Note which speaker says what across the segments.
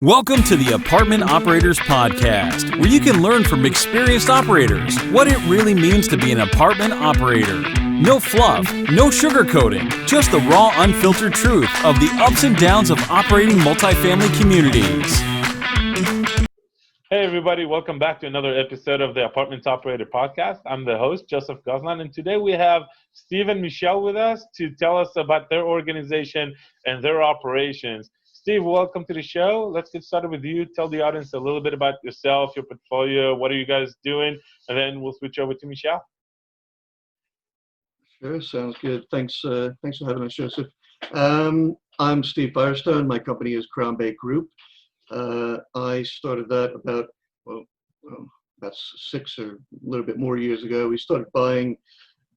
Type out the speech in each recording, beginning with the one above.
Speaker 1: Welcome to the Apartment Operators Podcast, where you can learn from experienced operators what it really means to be an apartment operator. No fluff, no sugarcoating, just the raw, unfiltered truth of the ups and downs of operating multifamily communities.
Speaker 2: Hey everybody, welcome back to another episode of the Apartment Operator Podcast. I'm the host, Joseph Goslan, and today we have Steve and Michelle with us to tell us about their organization and their operations. Steve, welcome to the show. Let's get started with you. Tell the audience a little bit about yourself, your portfolio, what are you guys doing, and then we'll switch over to Michelle.
Speaker 3: Sure, sounds good. Thanks for having us, Joseph. I'm Steve Firestone. My company is Crown Bay Group. I started that about 6 or a little bit more years ago. We started buying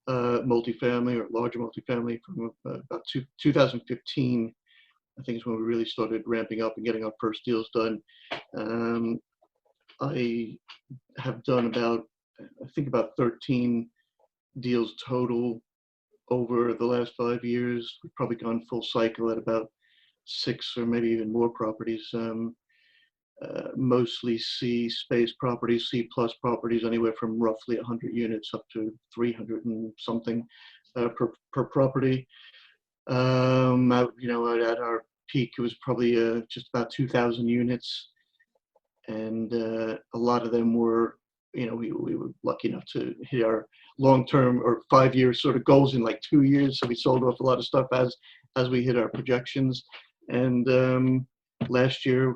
Speaker 3: multifamily or larger multifamily from about 2015. I think is when we really started ramping up and getting our first deals done. I have done about 13 deals total over the last 5 years. We've probably gone full cycle at about 6 or maybe even more properties. Mostly C space properties, C plus properties, anywhere from roughly 100 units up to 300 and something per property. At our peak, it was probably just about 2,000 units, and a lot of them were, we were lucky enough to hit our long-term or 5-year sort of goals in like 2 years. So we sold off a lot of stuff as we hit our projections. And last year,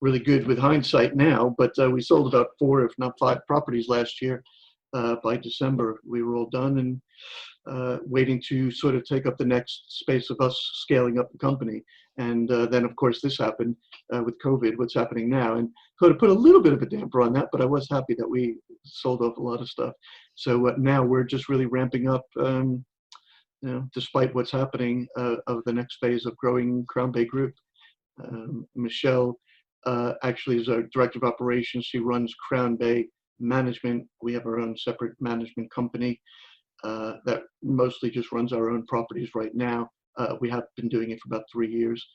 Speaker 3: really good with hindsight now, but we sold about 4, if not 5 properties last year. By December, we were all done and waiting to sort of take up the next space of us scaling up the company. And then, of course, this happened with COVID, what's happening now. And sort of put a little bit of a damper on that, but I was happy that we sold off a lot of stuff. So now we're just really ramping up, despite what's happening, of the next phase of growing Crown Bay Group. Michelle actually is our director of operations. She runs Crown Bay Management. We have our own separate management company that mostly just runs our own properties right now. We have been doing it for about 3 years,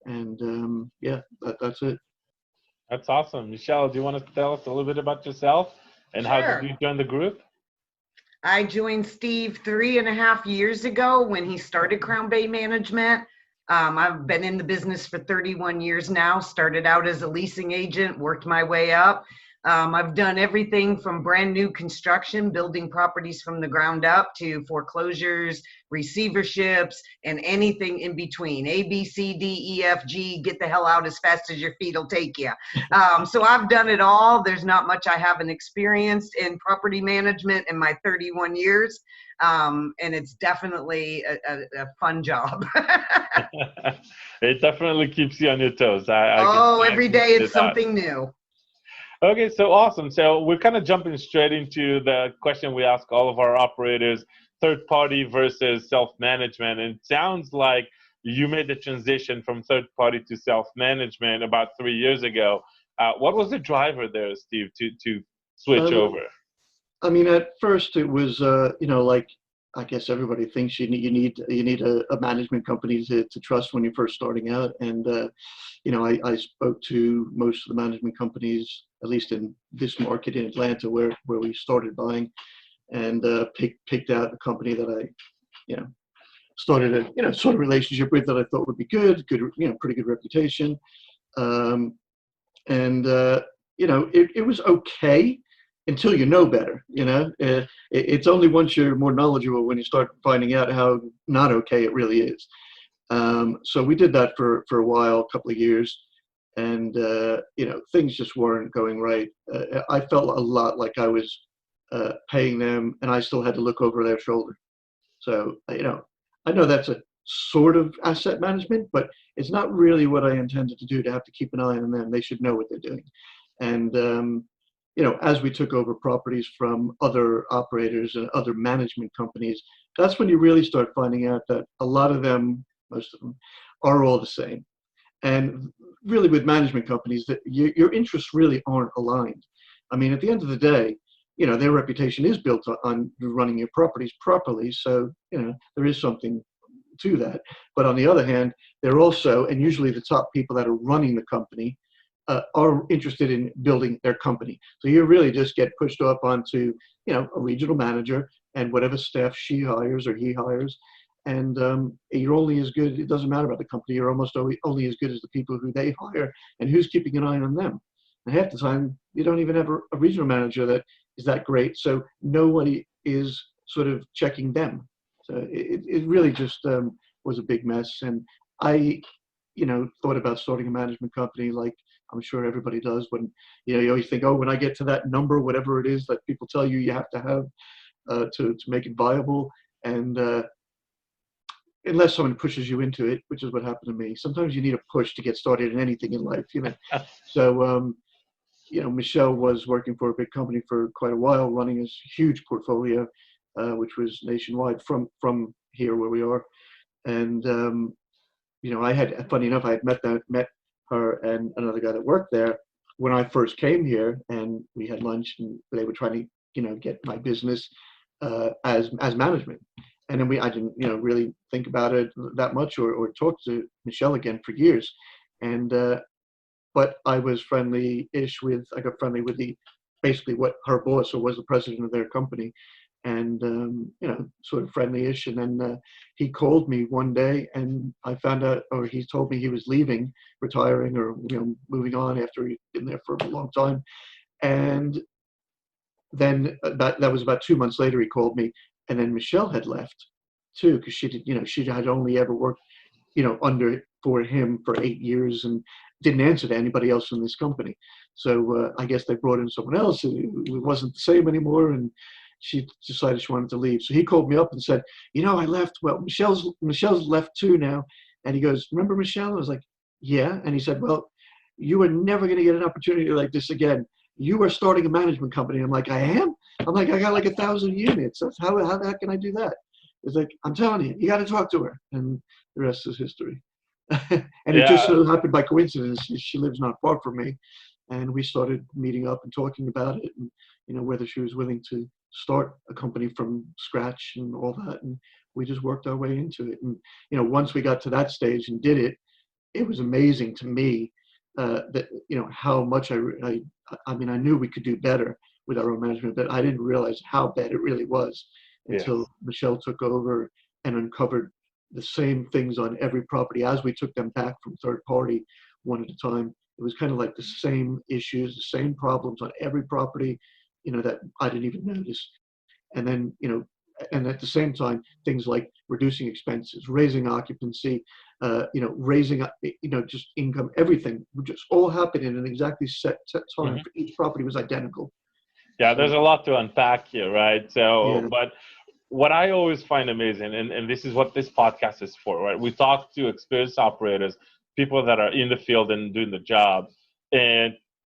Speaker 3: and that's it.
Speaker 2: That's awesome. Michelle, do you want to tell us a little bit about yourself and
Speaker 4: Sure.
Speaker 2: How did you join the group?
Speaker 4: I joined Steve 3.5 years ago when he started Crown Bay Management. I've been in the business for 31 years now, started out as a leasing agent, worked my way up. I've done everything from brand new construction, building properties from the ground up, to foreclosures, receiverships, and anything in between. A, B, C, D, E, F, G, get the hell out as fast as your feet will take you. So I've done it all. There's not much I haven't experienced in property management in my 31 years. And it's definitely a fun job.
Speaker 2: It definitely keeps you on your toes.
Speaker 4: Every day it's something new.
Speaker 2: Okay, so awesome. So we're kind of jumping straight into the question we ask all of our operators, third party versus self-management. And it sounds like you made the transition from third party to self-management about 3 years ago. What was the driver there, Steve, to switch over?
Speaker 3: I mean, at first it was, like I guess everybody thinks you need a management company to trust when you're first starting out. And, I spoke to most of the management companies, at least in this market in Atlanta where we started buying, and picked out a company that I, started a, sort of relationship with that I thought would be good, pretty good reputation. It was okay until you know better. It's only once you're more knowledgeable when you start finding out how not okay it really is. So we did that for a while, a couple of years, and things just weren't going right. I felt a lot like I was paying them and I still had to look over their shoulder. So I know that's a sort of asset management, but it's not really what I intended to do, to have to keep an eye on them. They should know what they're doing. And as we took over properties from other operators and other management companies, that's when you really start finding out that a lot of them, most of them, are all the same. And really with management companies, that your interests really aren't aligned. I mean, at the end of the day, their reputation is built on running your properties properly. So, there is something to that. But on the other hand, they're also, and usually the top people that are running the company are interested in building their company. So you really just get pushed up onto, a regional manager and whatever staff she hires or he hires. And you're only as good, it doesn't matter about the company, you're almost only as good as the people who they hire and who's keeping an eye on them. And half the time, you don't even have a regional manager that is that great. So nobody is sort of checking them. So it really just was a big mess. And I, thought about starting a management company like I'm sure everybody does when, you always think, oh, when I get to that number, whatever it is that people tell you have to have to make it viable. And unless someone pushes you into it, which is what happened to me. Sometimes you need a push to get started in anything in life, So, Michelle was working for a big company for quite a while, running a huge portfolio, which was nationwide from here where we are. And, funny enough, I had met her and another guy that worked there when I first came here, and we had lunch, and they were trying to, get my business as management. And then I didn't, really think about it that much or talk to Michelle again for years. And, but I was friendly-ish I got friendly with basically what her boss, or was the president of their company, and, sort of friendly-ish. And then he called me one day, and I found out, or he told me he was leaving, retiring, or, moving on after he'd been there for a long time. And then that was about 2 months later, he called me, and then Michelle had left too, because she had only ever worked, for him for 8 years and didn't answer to anybody else in this company. So I guess they brought in someone else who wasn't the same anymore, and she decided she wanted to leave. So he called me up and said, I left. Well, Michelle's left too now. And he goes, remember Michelle? I was like, yeah. And he said, well, you are never going to get an opportunity like this again. You are starting a management company. I'm like, I am? I'm like, I got like 1,000 units. How the heck can I do that? It's like, I'm telling you, you got to talk to her. And the rest is history. And it just so happened by coincidence. She lives not far from me. And we started meeting up and talking about it, and, whether she was willing to start a company from scratch and all that. And we just worked our way into it. And, once we got to that stage and did it, it was amazing to me that, how much I knew we could do better with our own management, but I didn't realize how bad it really was until Michelle took over and uncovered the same things on every property as we took them back from third party one at a time. It was kind of like the same issues, the same problems on every property, that I didn't even notice. And then, and at the same time, things like reducing expenses, raising occupancy, raising, just income, everything would just all happen in an exactly set time.
Speaker 2: Mm-hmm.
Speaker 3: Each property was identical.
Speaker 2: Yeah, there's a lot to unpack here, right? So,
Speaker 3: Yeah.
Speaker 2: but what I always find amazing, and this is what this podcast is for, right? We talk to experienced operators, people that are in the field and doing the job, and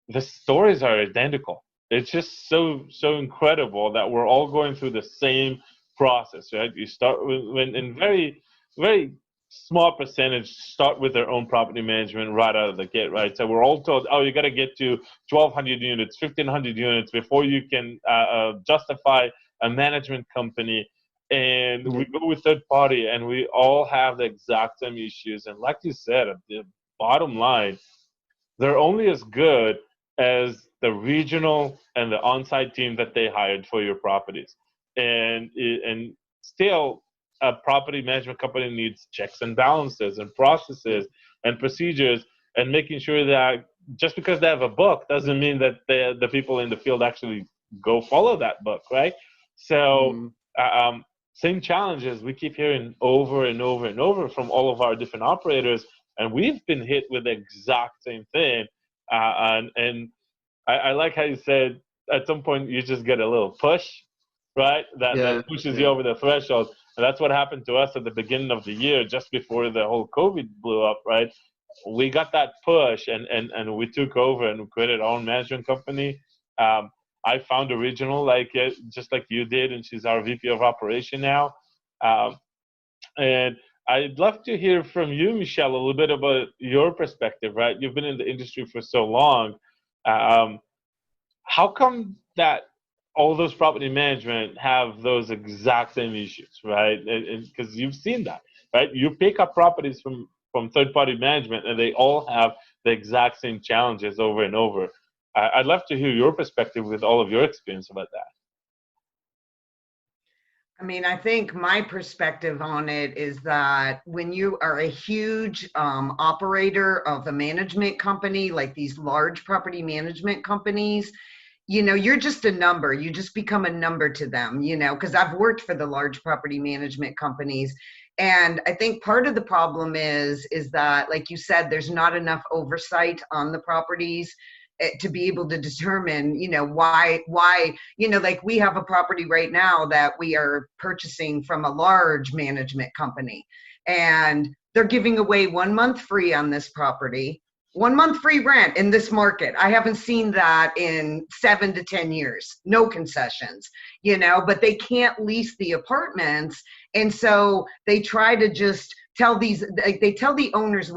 Speaker 2: the stories are identical. It's just so incredible that we're all going through the same process, right? You start when in very, very small percentage start with their own property management right out of the gate, right? So we're all told, oh, you got to get to 1,200 units, 1,500 units before you can justify a management company. And we go with third party, and we all have the exact same issues. And like you said, at the bottom line, they're only as good as the regional and the on-site team that they hired for your properties. And still, a property management company needs checks and balances and processes and procedures, and making sure that just because they have a book doesn't mean that the people in the field actually go follow that book, right? So same challenges we keep hearing over and over and over from all of our different operators, and we've been hit with the exact same thing. And I like how you said at some point you just get a little push, right? That pushes you over the threshold. And that's what happened to us at the beginning of the year, just before the whole COVID blew up, right? We got that push, and we took over and created our own management company. I found a regional just like you did, and she's our VP of operation now. And I'd love to hear from you, Michelle, a little bit about your perspective, right? You've been in the industry for so long. How come that all those property management have those exact same issues, right? Because you've seen that. right? You pick up properties from third-party management, and they all have the exact same challenges over and over. I'd love to hear your perspective with all of your experience about that.
Speaker 4: I mean, I think my perspective on it is that when you are a huge operator of a management company, like these large property management companies, you know, you're just a number. You just become a number to them, you know, because I've worked for the large property management companies. And I think part of the problem is that, like you said, there's not enough oversight on the properties to be able to determine, you know, why, you know, like we have a property right now that we are purchasing from a large management company, and they're giving away 1 month free on this property. 1 month free rent in this market. I haven't seen that in 7 to 10 years. No concessions, you know, but they can't lease the apartments. And so they try to just tell they tell the owners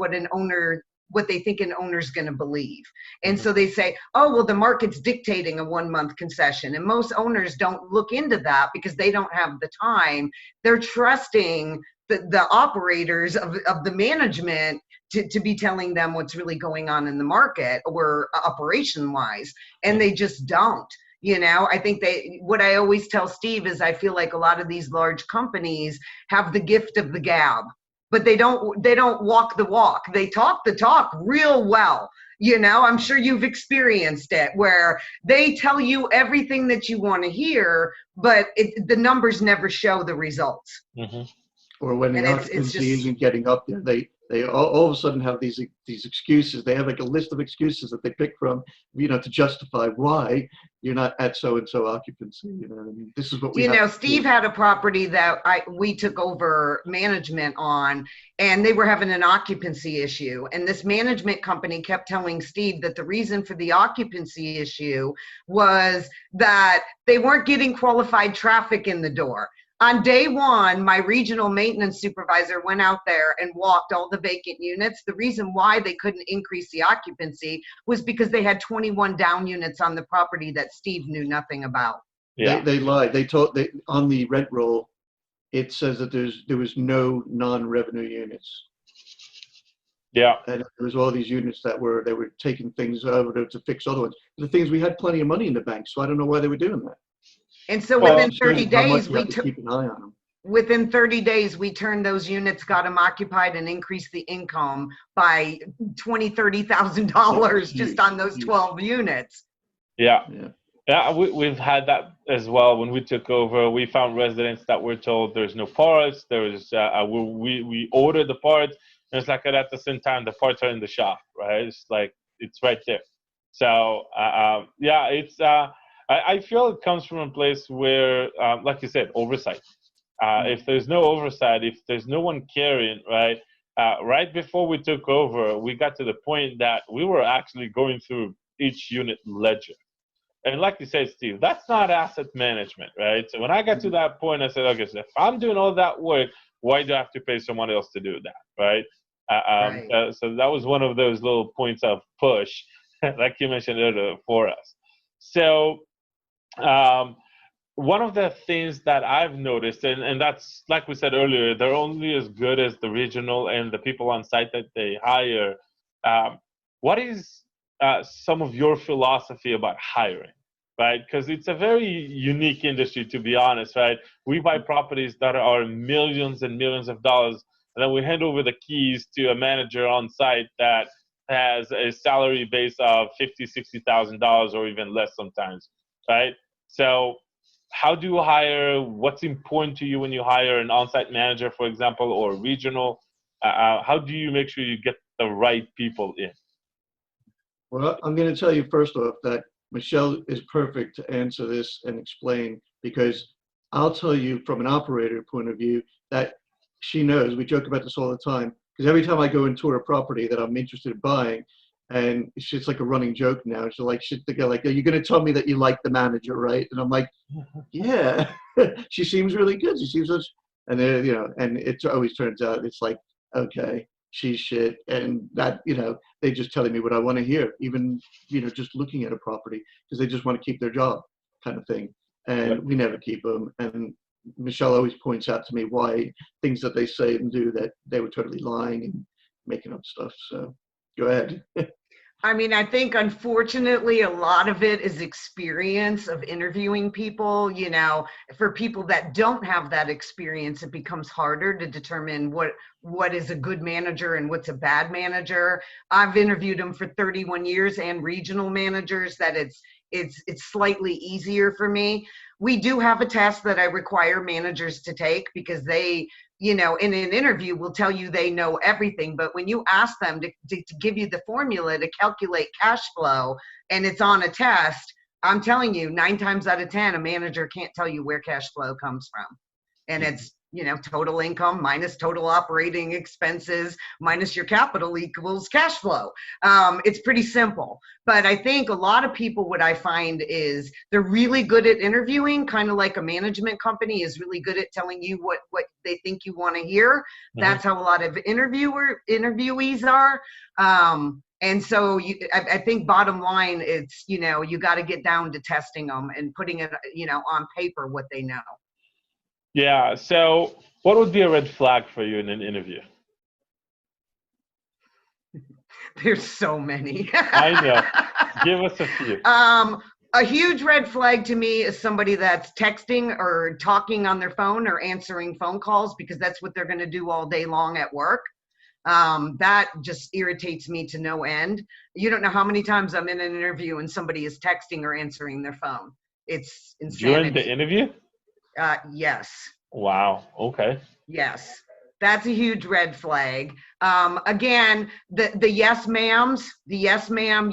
Speaker 4: what they think an owner's going to believe. And so they say, oh, well, the market's dictating a 1 month concession. And most owners don't look into that because they don't have the time. They're trusting the operators of the management to be telling them what's really going on in the market or operation wise. And they just don't. You know, I think what I always tell Steve is I feel like a lot of these large companies have the gift of the gab, but they don't walk the walk. They talk the talk real well. You know, I'm sure you've experienced it where they tell you everything that you want to hear, but the numbers never show the results.
Speaker 2: Mm-hmm.
Speaker 3: Or when the occupancy isn't getting up there, they all of a sudden have these excuses. They have like a list of excuses that they pick from, you know, to justify why you're not at so-and-so occupancy. You know, I mean, this is what we have. You know,
Speaker 4: Steve had a property that we took over management on, and they were having an occupancy issue. And this management company kept telling Steve that the reason for the occupancy issue was that they weren't getting qualified traffic in the door. On day one, my regional maintenance supervisor went out there and walked all the vacant units. The reason why they couldn't increase the occupancy was because they had 21 down units on the property that Steve knew nothing about.
Speaker 3: Yeah. They lied. On the rent roll, it says that there was no non-revenue units.
Speaker 2: Yeah.
Speaker 3: And there was all these units they were taking things over to fix other ones. The things, we had plenty of money in the bank, so I don't know why they were doing that.
Speaker 4: And so within 30 days,
Speaker 3: keep an eye on them.
Speaker 4: Within 30 days, we turned those units, got them occupied, and increased the income by $20,000 just on those 12 units.
Speaker 2: Yeah. We've had that as well. When we took over, we found residents that were told there's no parts. We ordered the parts, and it's like at the same time the parts are in the shop, right? It's like it's right there. So I feel it comes from a place where, like you said, oversight. If there's no oversight, if there's no one caring, right? Right before we took over, we got to the point that we were actually going through each unit ledger. And like you said, Steve, that's not asset management, right? So when I got to that point, I said, okay, so if I'm doing all that work, why do I have to pay someone else to do that, right? So that was one of those little points of push, like you mentioned earlier, for us. So one of the things that I've noticed, and that's like we said earlier, they're only as good as the regional and the people on site that they hire. What is some of your philosophy about hiring, right? Because it's a very unique industry, to be honest, right? We buy properties that are millions and millions of dollars, and then we hand over the keys to a manager on site that has a salary base of $50,000, $60,000 or even less sometimes, right? So how do you hire? What's important to you when you hire an on-site manager, for example, or regional? How do you make sure you get the right people in?
Speaker 3: Well, I'm going to tell you first off that Michelle is perfect to answer this and explain, because I'll tell you from an operator point of view that she knows. We joke about this all the time, because every time I go and tour a property that I'm interested in buying, and it's like a running joke now. She's like, are you going to tell me that you like the manager, right? And I'm like, yeah, she seems really good. She seems such, and then, you know, and it always turns out it's like, okay, she's shit, and that, you know, they just telling me what I want to hear, even, you know, just looking at a property, because they just want to keep their job, kind of thing. And we never keep them. And Michelle always points out to me why things that they say and do that they were totally lying and making up stuff. So go ahead.
Speaker 4: I mean, I think unfortunately a lot of it is experience of interviewing people. You know, for people that don't have that experience, it becomes harder to determine what is a good manager and what's a bad manager. I've interviewed them for 31 years and regional managers that it's slightly easier for me. We do have a test that I require managers to take because they, you know, in an interview will tell you they know everything, but when you ask them to give you the formula to calculate cash flow and it's on a test, I'm telling you 9 times out of 10, a manager can't tell you where cash flow comes from. And it's, you know, total income minus total operating expenses minus your capital equals cash flow. It's pretty simple. But I think a lot of people, what I find is they're really good at interviewing, kind of like a management company is really good at telling you what they think you want to hear. Mm-hmm. That's how a lot of interviewees are. And so I think bottom line, it's, you know, you got to get down to testing them and putting it, you know, on paper what they know.
Speaker 2: Yeah. So what would be a red flag for you in an interview?
Speaker 4: There's so many.
Speaker 2: I know. Give us a few.
Speaker 4: A huge red flag to me is somebody that's texting or talking on their phone or answering phone calls because that's what they're going to do all day long at work. That just irritates me to no end. You don't know how many times I'm in an interview and somebody is texting or answering their phone. It's insanity.
Speaker 2: During the interview?
Speaker 4: Yes.
Speaker 2: Wow. Okay.
Speaker 4: Yes. That's a huge red flag. Again, the yes ma'ams, the yes ma'am,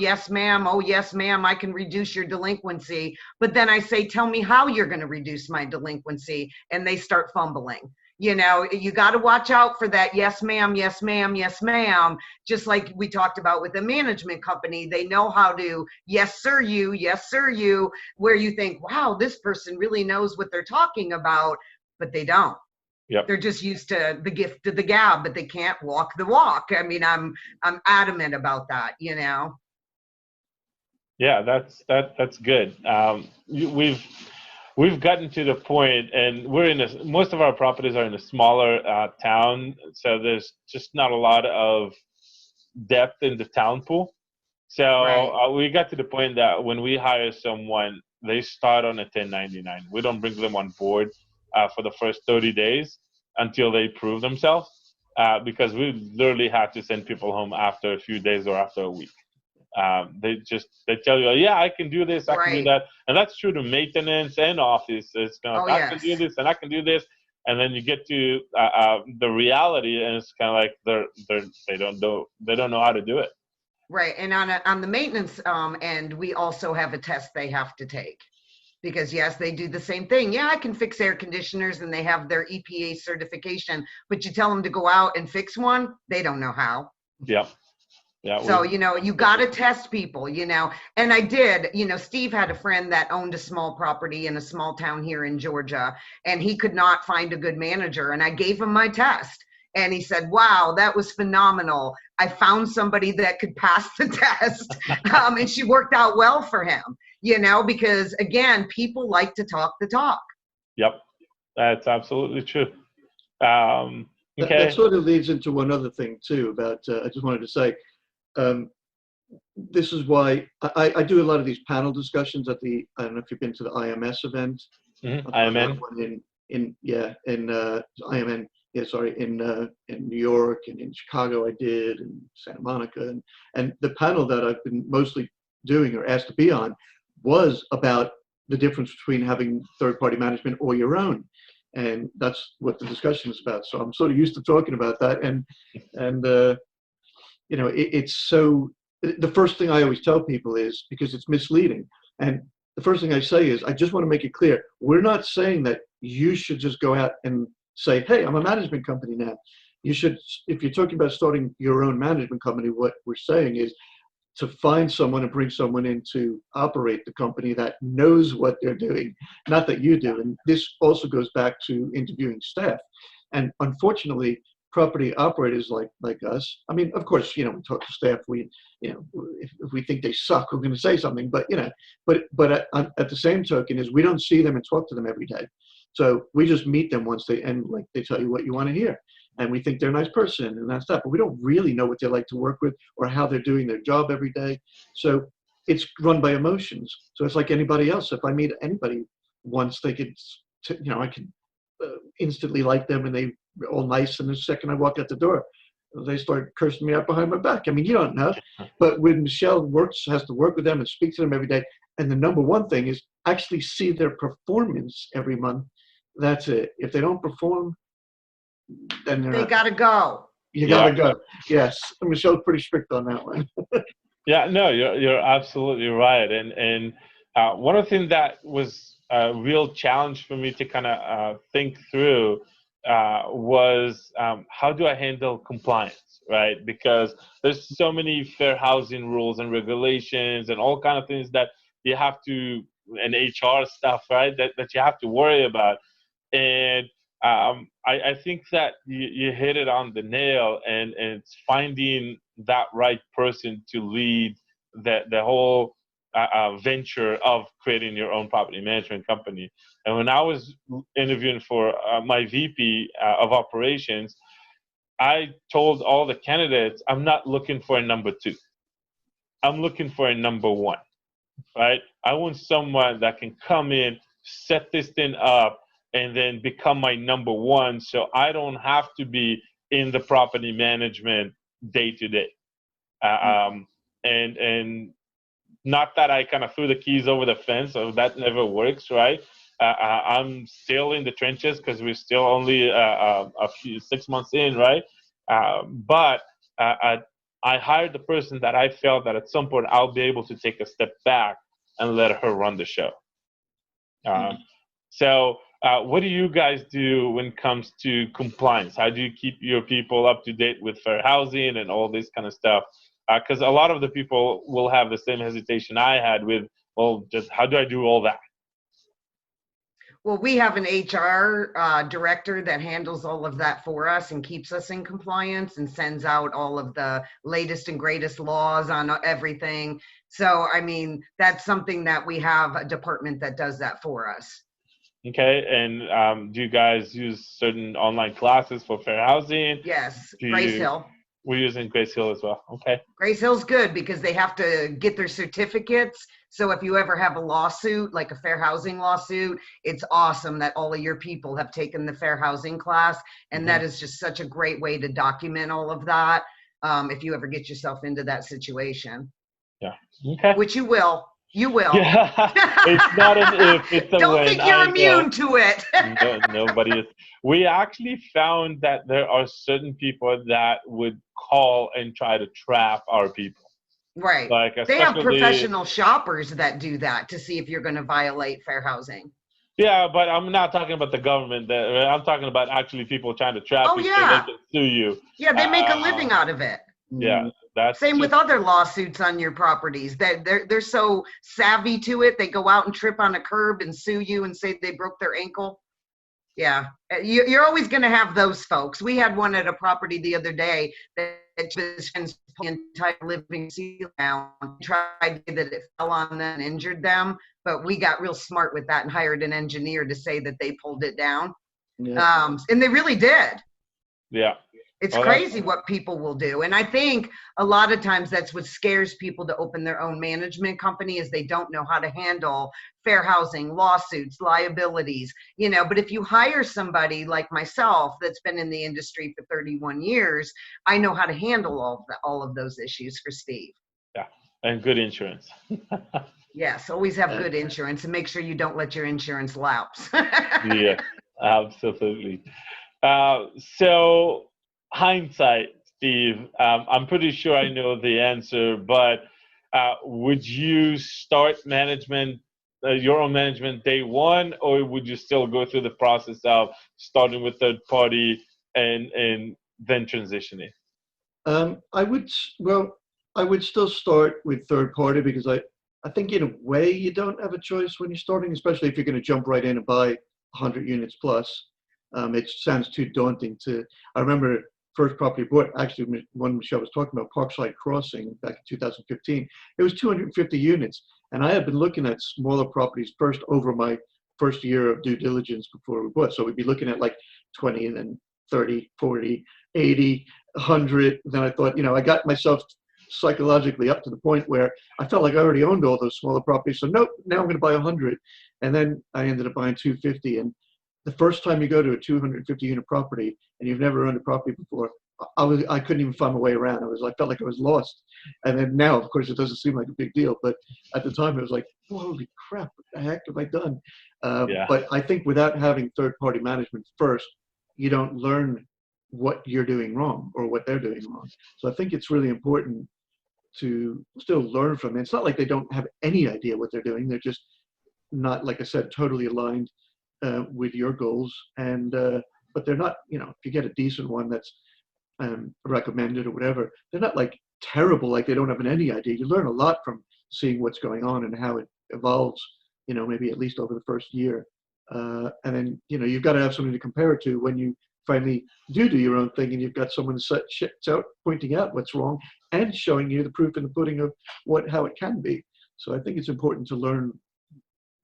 Speaker 4: oh yes ma'am, I can reduce your delinquency. But then I say, tell me how you're going to reduce my delinquency. And they start fumbling. You know, you got to watch out for that yes ma'am, yes ma'am, yes ma'am. Just like we talked about with a management company, they know how to yes sir you, where you think, wow, this person really knows what they're talking about, but they don't.
Speaker 2: Yep.
Speaker 4: They're just used to the gift of the gab, but they can't walk the walk. I mean, I'm adamant about that, you know.
Speaker 2: Yeah, that's good. We've gotten to the point, and most of our properties are in a smaller town, so there's just not a lot of depth in the talent pool. So right. We got to the point that when we hire someone, they start on a 1099. We don't bring them on board for the first 30 days until they prove themselves, because we literally have to send people home after a few days or after a week. They tell you, yeah, I can do this, I can do that, and that's true to maintenance and office. It's kind of I can do this and I can do this, and then you get to the reality, and it's kind of like they don't know how to do it.
Speaker 4: Right, and on the maintenance end, we also have a test they have to take. Because yes, they do the same thing. Yeah, I can fix air conditioners and they have their EPA certification, but you tell them to go out and fix one, they don't know how.
Speaker 2: Yep. Yeah.
Speaker 4: So, you know, you got to test people, you know, and I did, you know, Steve had a friend that owned a small property in a small town here in Georgia, and he could not find a good manager. And I gave him my test and he said, wow, that was phenomenal. I found somebody that could pass the test and she worked out well for him. You know, because again, people like to talk the talk.
Speaker 2: Yep, that's absolutely true. Okay.
Speaker 3: That sort of leads into one other thing too about, I just wanted to say, this is why I do a lot of these panel discussions at I don't know if you've been to the IMS event.
Speaker 2: Mm-hmm. IMN?
Speaker 3: In IMN, in New York and in Chicago I did, and Santa Monica. And the panel that I've been mostly doing or asked to be on was about the difference between having third-party management or your own, and that's what the discussion is about. So I'm sort of used to talking about that, and you know, it's so. The first thing I always tell people is, because it's misleading, and the first thing I say is, I just want to make it clear, we're not saying that you should just go out and say, hey, I'm a management company now. You should, if you're talking about starting your own management company, what we're saying is to find someone and bring someone in to operate the company that knows what they're doing, not that you do. And this also goes back to interviewing staff. And unfortunately, property operators like us, I mean, of course, you know, we talk to staff, we, you know, if we think they suck, we're going to say something, but, you know, but at the same token is we don't see them and talk to them every day. So we just meet them once and like they tell you what you want to hear. And we think they're a nice person and that's that. But we don't really know what they like to work with or how they're doing their job every day. So it's run by emotions. So it's like anybody else. If I meet anybody once, they could, I could instantly like them and they all nice. And the second I walk out the door, they start cursing me out behind my back. I mean, you don't know. But when Michelle has to work with them and speak to them every day. And the number one thing is actually see their performance every month. That's it. If they don't perform, then
Speaker 4: they got to go.
Speaker 3: You got to go. Yes. Michelle's pretty strict on that one.
Speaker 2: Yeah, no, you're absolutely right. And one of the things that was a real challenge for me to kind of think through was how do I handle compliance, right? Because there's so many fair housing rules and regulations and all kind of things that you have to, and HR stuff, right, that you have to worry about. And I think that you hit it on the nail, and it's finding that right person to lead the whole venture of creating your own property management company. And when I was interviewing for my VP of operations, I told all the candidates, I'm not looking for a number two. I'm looking for a number one, right? I want someone that can come in, set this thing up, and then become my number one, so I don't have to be in the property management day to day. And not that I kind of threw the keys over the fence, so that never works, right? I'm still in the trenches because we're still only a few 6 months in, right? But I hired the person that I felt that at some point I'll be able to take a step back and let her run the show. So what do you guys do when it comes to compliance? How do you keep your people up to date with fair housing and all this kind of stuff? Because a lot of the people will have the same hesitation I had with, well, just how do I do all that?
Speaker 4: Well, we have an HR director that handles all of that for us and keeps us in compliance and sends out all of the latest and greatest laws on everything. So, I mean, that's something that we have a department that does that for us.
Speaker 2: Okay, and do you guys use certain online classes for fair housing?
Speaker 4: Yes, Grace Hill.
Speaker 2: We're using Grace Hill as well. Okay.
Speaker 4: Grace Hill's good because they have to get their certificates. So if you ever have a lawsuit, like a fair housing lawsuit, it's awesome that all of your people have taken the fair housing class. And that is just such a great way to document all of that if you ever get yourself into that situation.
Speaker 2: Yeah. Okay.
Speaker 4: Which you will. You will.
Speaker 2: Yeah. It's not an if, it's a
Speaker 4: Don't
Speaker 2: when.
Speaker 4: think you're immune to it.
Speaker 2: No, nobody is. We actually found that there are certain people that would call and try to trap our people.
Speaker 4: Right.
Speaker 2: Like
Speaker 4: they have professional shoppers that do that to see if you're going to violate fair housing.
Speaker 2: Yeah, but I'm not talking about the government. I'm talking about actually people trying to trap you so they can sue you.
Speaker 4: Yeah, they make a living out of it.
Speaker 2: Yeah. That's
Speaker 4: same with other lawsuits on your properties. They're so savvy to it. They go out and trip on a curb and sue you and say they broke their ankle. Yeah, you're always going to have those folks. We had one at a property the other day that was the entire living seal down, tried that it fell on them and injured them. But we got real smart with that and hired an engineer to say that they pulled it down. Yeah. And they really did.
Speaker 2: Yeah.
Speaker 4: It's crazy what people will do. And I think a lot of times that's what scares people to open their own management company is they don't know how to handle fair housing, lawsuits, liabilities, but if you hire somebody like myself that's been in the industry for 31 years, I know how to handle all of those issues for Steve.
Speaker 2: Yeah. And good insurance.
Speaker 4: Yes. Always have good insurance and make sure you don't let your insurance lapse.
Speaker 2: Yeah, absolutely. So, hindsight, Steve, I'm pretty sure I know the answer, but would you start management, your own management day one, or would you still go through the process of starting with third party and then transitioning?
Speaker 3: I would still start with third party because I think in a way you don't have a choice when you're starting, especially if you're going to jump right in and buy 100 units plus. It sounds too daunting I remember first property bought, actually one Michelle was talking about, Parkside Crossing back in 2015. It was 250 units. And I had been looking at smaller properties first over my first year of due diligence before we bought. So we'd be looking at like 20 and then 30, 40, 80, 100. Then I thought, I got myself psychologically up to the point where I felt like I already owned all those smaller properties. So nope, now I'm going to buy 100. And then I ended up buying 250. And the first time you go to a 250 unit property and you've never owned a property before, I couldn't even find my way around. I felt like I was lost. And then now, of course, it doesn't seem like a big deal, but at the time it was like, holy crap, what the heck have I done? But I think without having third-party management first, you don't learn what you're doing wrong or what they're doing wrong. So I think it's really important to still learn from it. It's not like they don't have any idea what they're doing. They're just not, like I said, totally aligned with your goals. And but they're not, if you get a decent one that's recommended or whatever, they're not like terrible, like they don't have any idea. You learn a lot from seeing what's going on and how it evolves, maybe at least over the first year. And then, you've got to have something to compare it to when you finally do your own thing and you've got someone pointing out what's wrong and showing you the proof in the pudding of how it can be. So I think it's important to learn,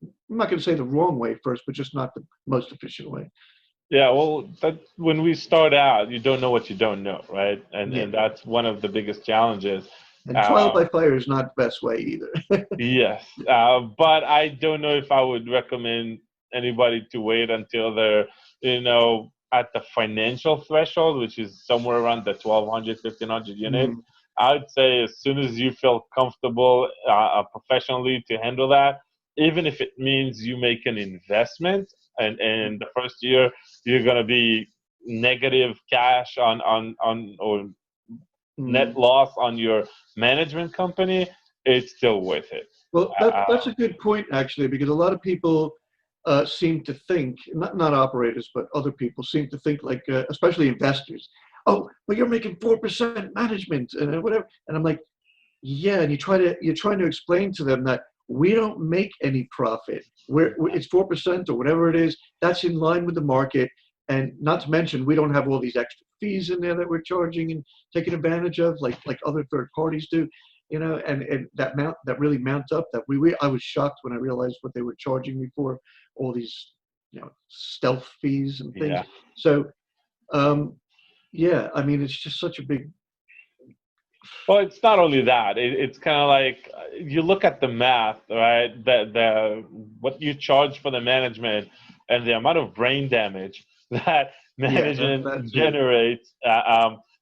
Speaker 3: I'm not going to say the wrong way first, but just not the most efficient way.
Speaker 2: Yeah, well, when we start out, you don't know what you don't know, right? And that's one of the biggest challenges.
Speaker 3: And trial by fire is not the best way either.
Speaker 2: Yes, but I don't know if I would recommend anybody to wait until they're, at the financial threshold, which is somewhere around the 1,200, 1,500 units. Mm-hmm. I would say as soon as you feel comfortable professionally to handle that, even if it means you make an investment, and in the first year you're going to be negative cash on or net loss on your management company, it's still worth it.
Speaker 3: Well, that's a good point, actually, because a lot of people seem to think, not operators, but other people seem to think like, especially investors, oh, well, you're making 4% management and whatever. And I'm like, yeah, and you're trying to explain to them that we don't make any profit. It's 4% or whatever it is. That's in line with the market. And not to mention, we don't have all these extra fees in there that we're charging and taking advantage of, like other third parties do. And that really mount up. I was shocked when I realized what they were charging me for all these, stealth fees and things. Yeah. So, I mean, it's just such a big.
Speaker 2: Well, it's not only that. It's kind of like you look at the math, right? What you charge for the management and the amount of brain damage that management generates.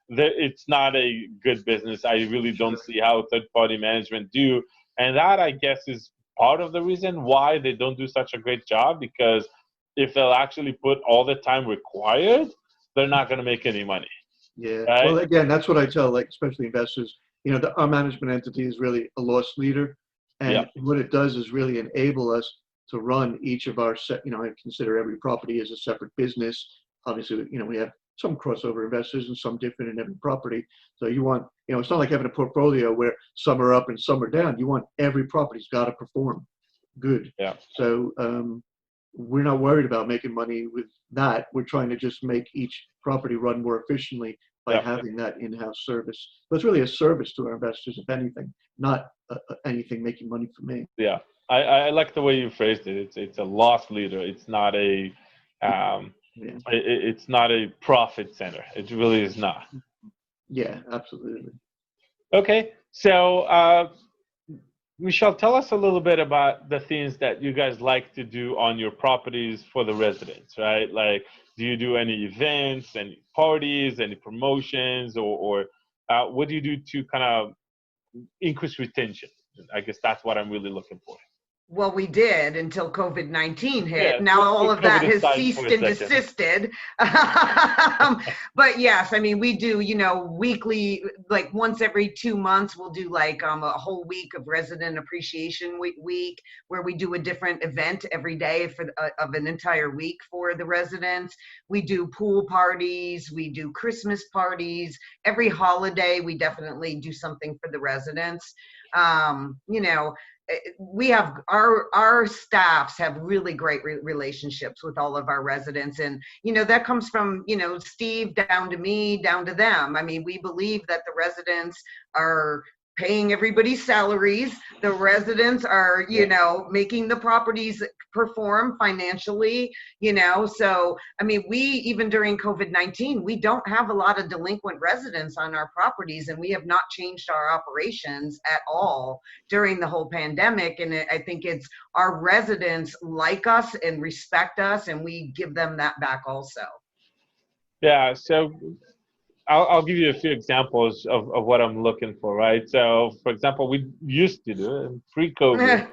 Speaker 2: It's not a good business. I really don't see how third-party management do. And that, I guess, is part of the reason why they don't do such a great job, because if they'll actually put all the time required, they're not going to make any money.
Speaker 3: Yeah. Right? Well, again, that's what I tell, especially investors. Our management entity is really a loss leader. And what it does is really enable us to run each of our I consider every property as a separate business. Obviously, we have some crossover investors and some different in every property. So you want, it's not like having a portfolio where some are up and some are down. You want every property's got to perform good. Yeah. So we're not worried about making money with that. We're trying to just make each property run more efficiently by having that in-house service. But it's really a service to our investors, if anything, not anything making money for me.
Speaker 2: Yeah. I like the way you phrased it. It's a loss leader. It's not a it's not a profit center. It really is not.
Speaker 3: Yeah, absolutely.
Speaker 2: Okay, so Michelle, tell us a little bit about the things that you guys like to do on your properties for the residents, right? Like, do you do any events, any parties, any promotions, or what do you do to kind of increase retention? I guess that's what I'm really looking for.
Speaker 4: Well, we did until COVID-19 hit. Yeah, now all of that has ceased and desisted. But yes, I mean, we do, weekly, like once every 2 months, we'll do like a whole week of resident appreciation week, where we do a different event every day of an entire week for the residents. We do pool parties, we do Christmas parties. Every holiday, we definitely do something for the residents. We have our staffs have really great relationships with all of our residents, and that comes from Steve down to me down to them. I mean, we believe that the residents are paying everybody's salaries. The residents are, making the properties perform financially, so, I mean, we, even during COVID-19, we don't have a lot of delinquent residents on our properties, and we have not changed our operations at all during the whole pandemic. And I think it's our residents like us and respect us, and we give them that back also.
Speaker 2: Yeah, so I'll give you a few examples of what I'm looking for, right? So, for example, we used to do pre-COVID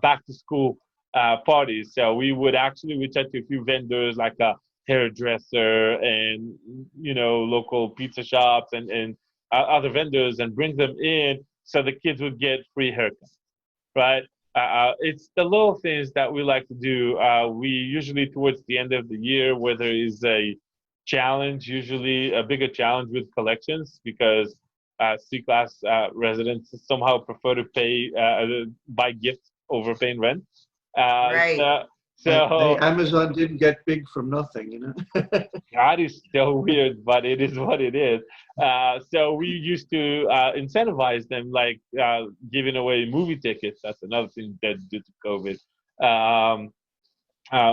Speaker 2: back to school parties. So we would actually reach out to a few vendors like a hairdresser and local pizza shops and other vendors and bring them in so the kids would get free haircuts, right? It's the little things that we like to do. We usually towards the end of the year where there is a challenge, usually a bigger challenge with collections because C-class residents somehow prefer to buy gifts over paying rent.
Speaker 4: Right.
Speaker 3: Hey, Amazon didn't get big from nothing,
Speaker 2: That is still weird, but it is what it is. So we used to incentivize them, like giving away movie tickets. That's another thing that due to COVID.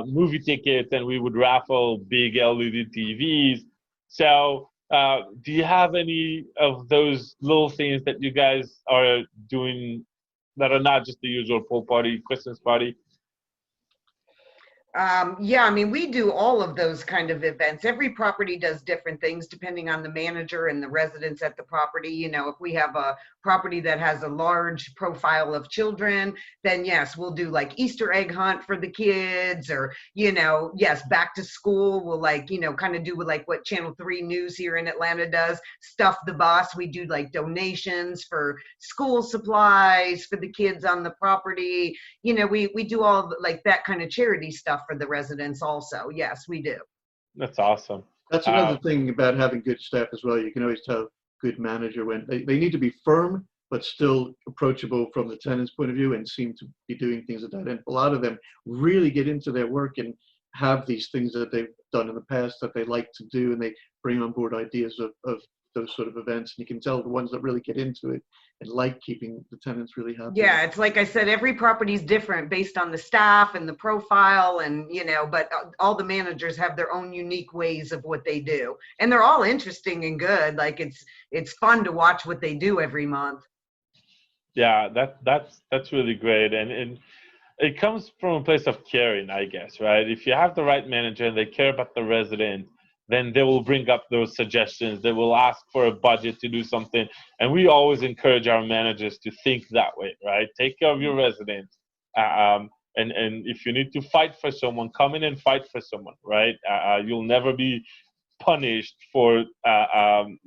Speaker 2: Movie tickets, and we would raffle big LED TVs. So do you have any of those little things that you guys are doing that are not just the usual pool party, Christmas party?
Speaker 4: Yeah, I mean, we do all of those kind of events. Every property does different things depending on the manager and the residents at the property. If we have a property that has a large profile of children, then yes, we'll do like Easter egg hunt for the kids, or, yes, back to school. We'll kind of do like what Channel 3 News here in Atlanta does, Stuff the Bus. We do like donations for school supplies for the kids on the property. We do all like that kind of charity stuff for the residents also. Yes, we do.
Speaker 2: That's awesome.
Speaker 3: That's another thing about having good staff as well. You can always tell good manager when they need to be firm, but still approachable from the tenant's point of view and seem to be doing things at that end. A lot of them really get into their work and have these things that they've done in the past that they like to do, and they bring on board ideas of those sort of events. And you can tell the ones that really get into it and like keeping the tenants really happy.
Speaker 4: Yeah, it's like I said, every property is different based on the staff and the profile, and but all the managers have their own unique ways of what they do, and they're all interesting and good. Like it's fun to watch what they do every month.
Speaker 2: Yeah, that's really great, and it comes from a place of caring, I guess, right? If you have the right manager and they care about the resident, then they will bring up those suggestions. They will ask for a budget to do something. And we always encourage our managers to think that way, right? Take care of your residents. And if you need to fight for someone, come in and fight for someone, right? You'll never be punished for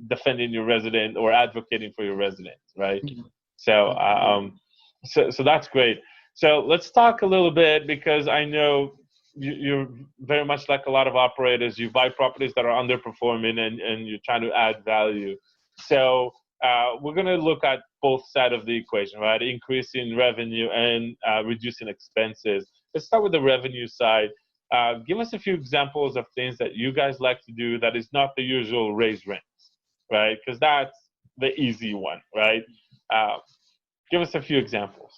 Speaker 2: defending your resident or advocating for your residents, right? So that's great. So let's talk a little bit, because I know you're very much like a lot of operators. You buy properties that are underperforming and you're trying to add value. So we're going to look at both sides of the equation, right? Increasing revenue and reducing expenses. Let's start with the revenue side. Give us a few examples of things that you guys like to do that is not the usual raise rents, right? Because that's the easy one, right? Give us a few examples.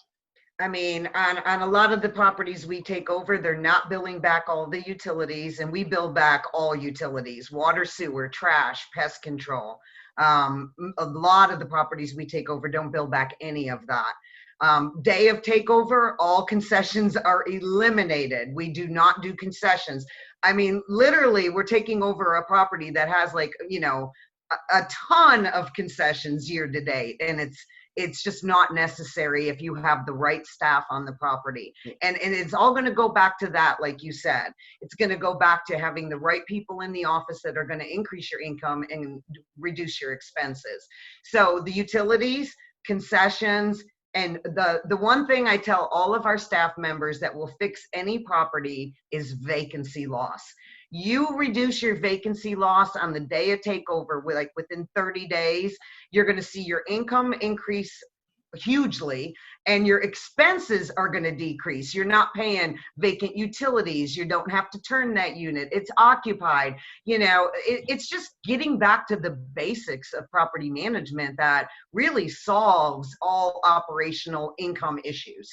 Speaker 4: I mean, on a lot of the properties we take over, they're not billing back all the utilities, and we bill back all utilities: water, sewer, trash, pest control. A lot of the properties we take over don't bill back any of that. Day of takeover, all concessions are eliminated. We do not do concessions. I mean, literally, we're taking over a property that has like, a ton of concessions year to date, and it's just not necessary if you have the right staff on the property. And it's all going to go back to that, like you said. It's going to go back to having the right people in the office that are going to increase your income and reduce your expenses. So the utilities, concessions, and the one thing I tell all of our staff members that will fix any property is vacancy loss. You reduce your vacancy loss on the day of takeover, within 30 days, you're going to see your income increase hugely, and your expenses are going to decrease. You're not paying vacant utilities. You don't have to turn that unit. It's occupied. It's just getting back to the basics of property management that really solves all operational income issues.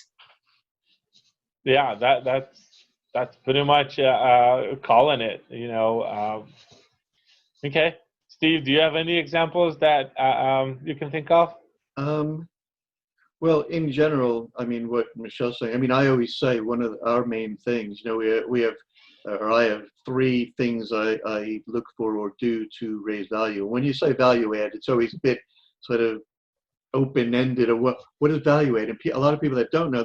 Speaker 2: Yeah, that's pretty much calling it. Okay, Steve, do you have any examples that you can think of?
Speaker 3: Well, in general, I mean, what Michelle's saying, I mean, I always say one of our main things, we have, or I have 3 things I look for or do to raise value. When you say value add, it's always a bit sort of open-ended, or what is value add? And a lot of people that don't know,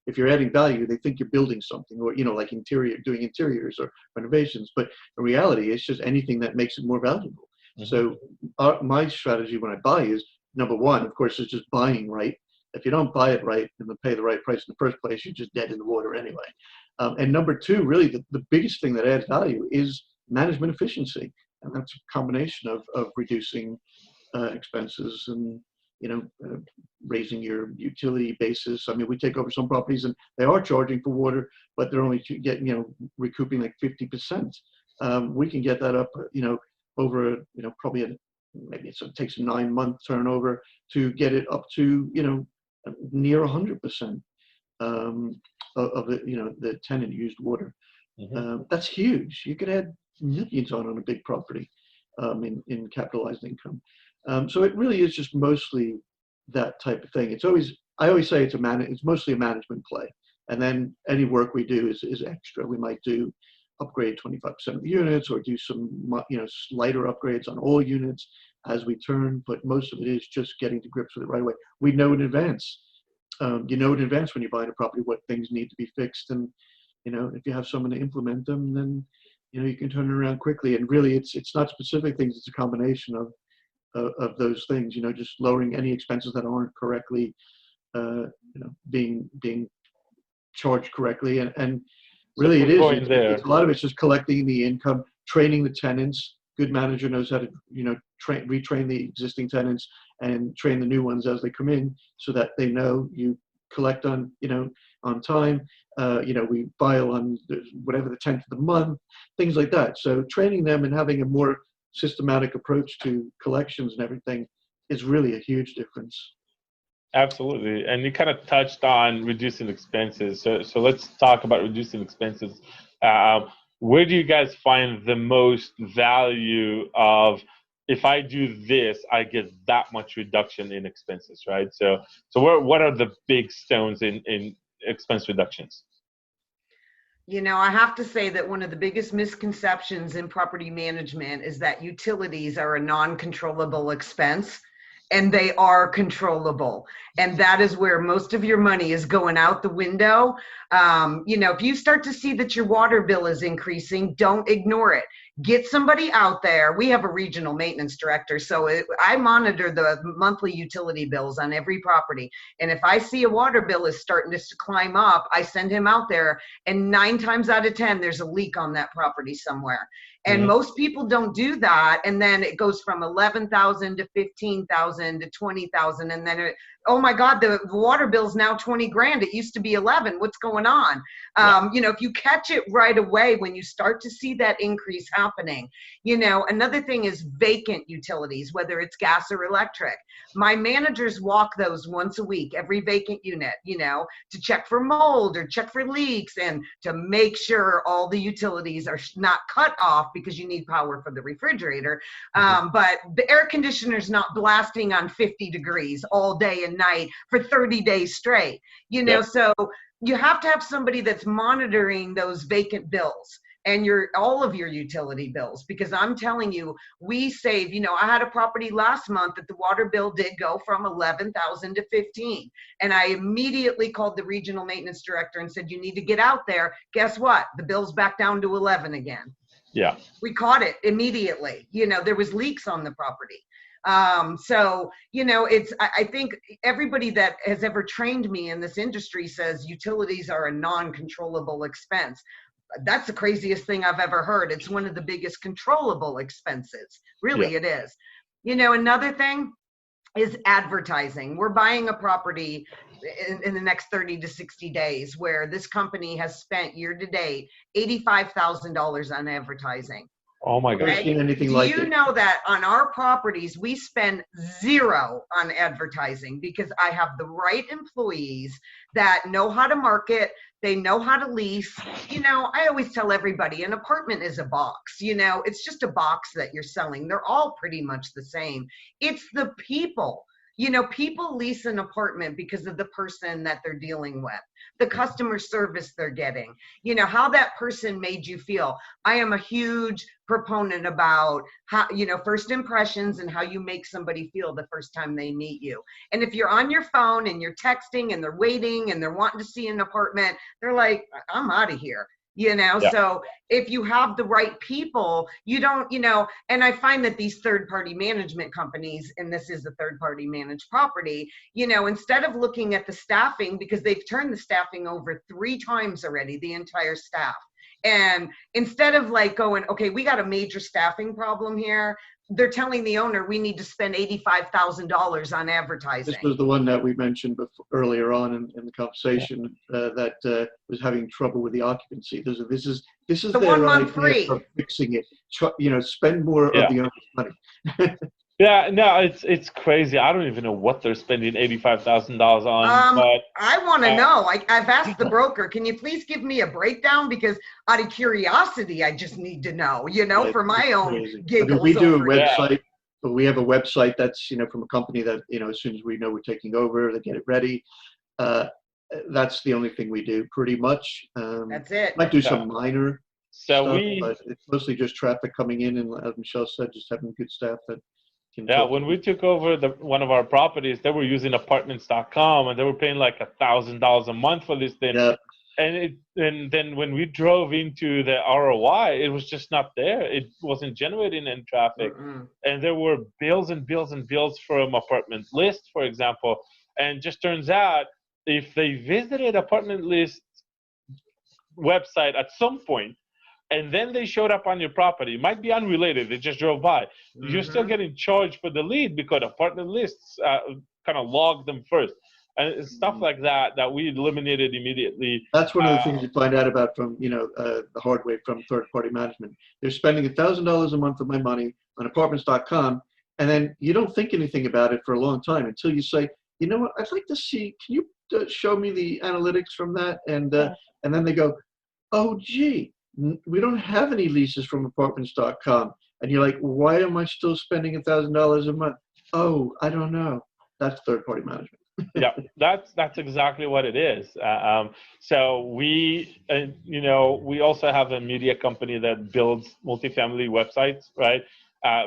Speaker 3: if you're adding value, they think you're building something, or, like doing interiors or renovations. But in reality, it's just anything that makes it more valuable. Mm-hmm. So my strategy when I buy is, number 1, of course, is just buying right. If you don't buy it right and pay the right price in the first place, you're just dead in the water anyway. And number 2, really the biggest thing that adds value is management efficiency. And that's a combination of reducing expenses and, raising your utility basis. I mean, we take over some properties and they are charging for water, but they're only getting, recouping like 50%. We can get that up, over, probably maybe it takes a 9-month turnover to get it up to, near 100% of the, the tenant used water. Mm-hmm. That's huge. You could add millions on a big property in capitalized income. So it really is just mostly that type of thing. I always say it's mostly a management play. And then any work we do is extra. We might upgrade 25% of the units, or do some, slighter upgrades on all units as we turn, but most of it is just getting to grips with it right away. We know in advance. You know in advance when you're buying a property what things need to be fixed, and if you have someone to implement them, then you can turn it around quickly. And really, it's not specific things; it's a combination of those things. Just lowering any expenses that aren't correctly, being charged correctly, and really it's a lot of it's just collecting the income, training the tenants. Good manager knows how to, retrain the existing tenants and train the new ones as they come in, so that they know you collect on time. We file on whatever the 10th of the month, things like that. So training them and having a more systematic approach to collections and everything is really a huge difference.
Speaker 2: Absolutely. And you kind of touched on reducing expenses. So let's talk about reducing expenses. Where do you guys find the most value of, if I do this, I get that much reduction in expenses, right? So what are the big stones in expense reductions?
Speaker 4: I have to say that one of the biggest misconceptions in property management is that utilities are a non-controllable expense. And they are controllable. And that is where most of your money is going out the window. If you start to see that your water bill is increasing, don't ignore it. Get somebody out there. We have a regional maintenance director, so I monitor the monthly utility bills on every property. And if I see a water bill is starting to climb up, I send him out there, and 9 times out of 10, there's a leak on that property somewhere. And most people don't do that, and then it goes from 11,000 to 15,000 to 20,000, and then oh my God, the water bill's now 20 grand. It used to be 11. What's going on? If you catch it right away when you start to see that increase happening, another thing is vacant utilities, whether it's gas or electric. My managers walk those once a week, every vacant unit, to check for mold or check for leaks, and to make sure all the utilities are not cut off because you need power for the refrigerator. But the air conditioner's not blasting on 50 degrees all day and night for 30 days straight, so you have to have somebody that's monitoring those vacant bills and all of your utility bills, because I'm telling you, we save, I had a property last month that the water bill did go from 11,000 to 15. And I immediately called the regional maintenance director and said, you need to get out there. Guess what? The bill's back down to 11 again.
Speaker 2: Yeah.
Speaker 4: We caught it immediately. There was leaks on the property. I think everybody that has ever trained me in this industry says utilities are a non-controllable expense. That's the craziest thing I've ever heard. It's one of the biggest controllable expenses. Really, It is. Another thing is advertising. We're buying a property in the next 30 to 60 days where this company has spent year to date $85,000 on advertising.
Speaker 2: Oh my
Speaker 3: I've never
Speaker 2: God.
Speaker 3: seen anything
Speaker 4: Do
Speaker 3: like
Speaker 4: you
Speaker 3: it.
Speaker 4: know that on our properties, we spend zero on advertising because I have the right employees that know how to market, they know how to lease. You know, I always tell everybody an apartment is a box. You know, it's just a box that you're selling. They're all pretty much the same. It's the people. You know, people lease an apartment because of the person that they're dealing with, the customer service they're getting, you know, how that person made you feel. I am a huge proponent about how, you know, first impressions and how you make somebody feel the first time they meet you. And if you're on your phone and you're texting and they're waiting and they're wanting to see an apartment, they're like, I'm out of here. You know,
Speaker 2: Yeah.
Speaker 4: so if you have the right people, you don't, you know, and I find that these third-party management companies, and this is a third-party managed property, you know, instead of looking at the staffing, because they've turned the staffing over 3 times already, the entire staff. And instead of like going, okay, we got a major staffing problem here, they're telling the owner we need to spend $85,000 on advertising.
Speaker 3: This was the one that we mentioned before, earlier on in the conversation, that was having trouble with the occupancy. This is
Speaker 4: The
Speaker 3: their
Speaker 4: 1 month
Speaker 3: idea
Speaker 4: free.
Speaker 3: of fixing it. You know, spend more
Speaker 2: Yeah.
Speaker 3: of the owner's money.
Speaker 2: Yeah, no, it's crazy. I don't even know what they're spending $85,000 on, but
Speaker 4: I want to know. I've asked the broker, can you please give me a breakdown? Because out of curiosity, I just need to know, you know,
Speaker 3: Yeah,
Speaker 4: for my
Speaker 3: it's
Speaker 4: own
Speaker 3: crazy. I
Speaker 4: giggles.
Speaker 3: mean, we do a
Speaker 4: over it.
Speaker 3: website, but we have a website that's, you know, from a company that, you know, as soon as we know we're taking over, they get it ready. That's the only thing we do, pretty much.
Speaker 4: That's it.
Speaker 3: Might do some minor
Speaker 2: so
Speaker 3: stuff,
Speaker 2: we
Speaker 3: but it's mostly just traffic coming in, and as Michelle said, just having good staff that can
Speaker 2: yeah,
Speaker 3: talk
Speaker 2: when
Speaker 3: to
Speaker 2: we took over one of our properties, they were using Apartmentscom, and they were paying like $1,000 a month for this thing.
Speaker 3: Yeah.
Speaker 2: And then when we drove into the ROI, it was just not there. It wasn't generating any traffic, and there were bills and bills and bills from Apartment List, for example. And just turns out, if they visited Apartment List website at some point, and then they showed up on your property, it might be unrelated, they just drove by, you're still getting charged for the lead because Apartment Lists kind of logged them first. And stuff like that we eliminated immediately.
Speaker 3: That's one of the things you find out about from, you know, the hard way from third-party management. They're spending $1,000 a month of my money on Apartments.com, and then you don't think anything about it for a long time until you say, you know what, I'd like to see, can you show me the analytics from that? And then they go, oh, gee, we don't have any leases from Apartments.com. And you're like, why am I still spending $1,000 a month? Oh, I don't know. That's third-party management.
Speaker 2: Yeah, that's exactly what it is. So we, you know, we also have a media company that builds multifamily websites, right?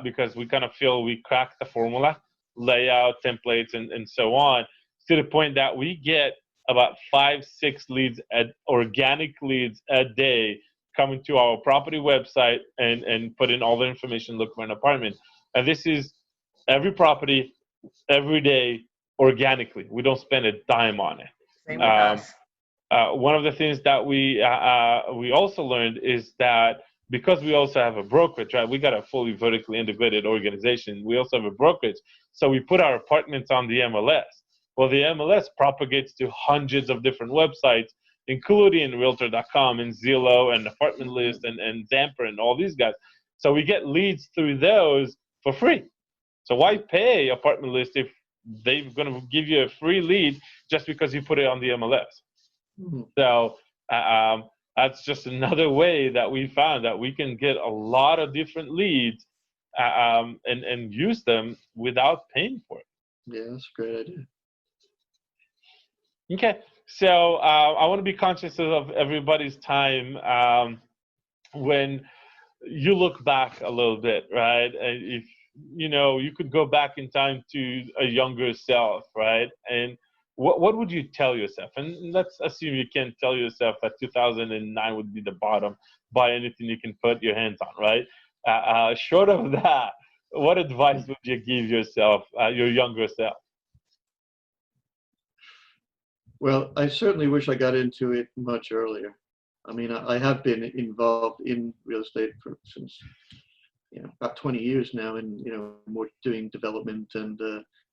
Speaker 2: Because we kind of feel we cracked the formula, layout, templates, and so on, to the point that we get about 5-6 leads, organic leads a day, coming to our property website and put in all the information, look for an apartment. And this is every property, every day, organically. We don't spend a dime on it.
Speaker 4: Same with us.
Speaker 2: One of the things that we also learned is that because we also have a brokerage, right? We got a fully vertically integrated organization. We also have a brokerage. So we put our apartments on the MLS. Well, the MLS propagates to hundreds of different websites, including Realtor.com and Zillow and Apartment List and Zamper and all these guys. So we get leads through those for free. So why pay Apartment List if they're going to give you a free lead just because you put it on the MLS?
Speaker 3: Mm-hmm.
Speaker 2: So that's just another way that we found that we can get a lot of different leads and use them without paying for it.
Speaker 3: Yeah, that's a great idea.
Speaker 2: Okay, so I want to be conscious of everybody's time when you look back a little bit, right? And if you know, you could go back in time to a younger self, right? And what would you tell yourself? And let's assume you can't tell yourself that 2009 would be the bottom, buy anything you can put your hands on, right? Short of that, what advice would you give yourself, your younger self?
Speaker 3: Well, I certainly wish I got into it much earlier. I mean, I have been involved in real estate since, you know, about 20 years now, and, you know, more doing development and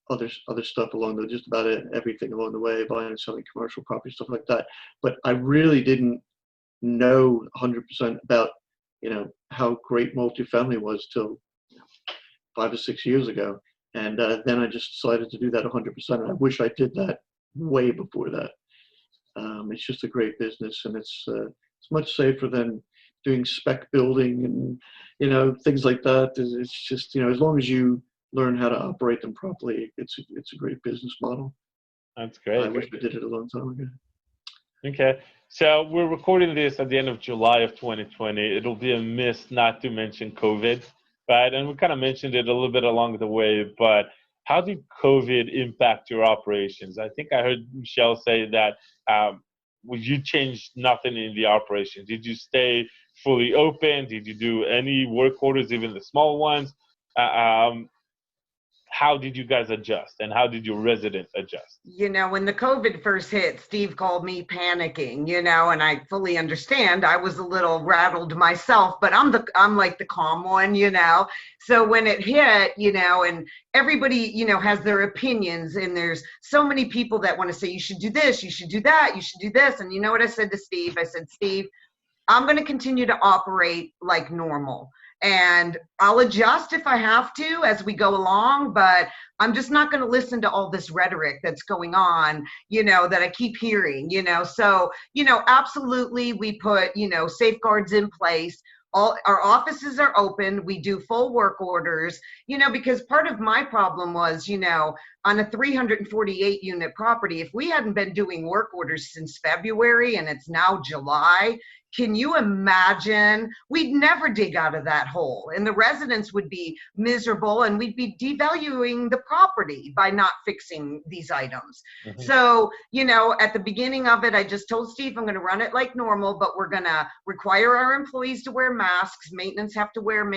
Speaker 3: other stuff along the, just about everything along the way, buying and selling commercial property, stuff like that. But I really didn't know 100% about, how great multifamily was till 5 or 6 years ago. And then I just decided to do that 100%. I wish I did that way before that. It's just a great business, and it's much safer than doing spec building and, things like that. It's just, as long as you learn how to operate them properly, it's a great business model.
Speaker 2: That's great.
Speaker 3: I wish I did it a long time ago.
Speaker 2: Okay. So we're recording this at the end of July of 2020. It'll be a miss not to mention COVID, right? And we kind of mentioned it a little bit along the way, but how did COVID impact your operations? I think I heard Michelle say that you changed nothing in the operation. Did you stay fully open? Did you do any work orders, even the small ones? How did you guys adjust, and how did your residents adjust?
Speaker 4: When the COVID first hit, Steve called me panicking, and I fully understand. I was a little rattled myself, but I'm like the calm one, So when it hit, and everybody, has their opinions, and there's so many people that want to say, you should do this, you should do that, you should do this. And you know what I said to Steve? I said, Steve, I'm going to continue to operate like normal. And I'll adjust if I have to as we go along, but I'm just not going to listen to all this rhetoric that's going on, that I keep hearing, So, absolutely, we put, safeguards in place. All our offices are open. We do full work orders, because part of my problem was, on a 348 unit property, if we hadn't been doing work orders since February and it's now July, can you imagine? We'd never dig out of that hole, and the residents would be miserable, and we'd be devaluing the property by not fixing these items. Mm-hmm. So, at the beginning of it, I just told Steve, I'm going to run it like normal, but we're going to require our employees to wear masks. Maintenance have to wear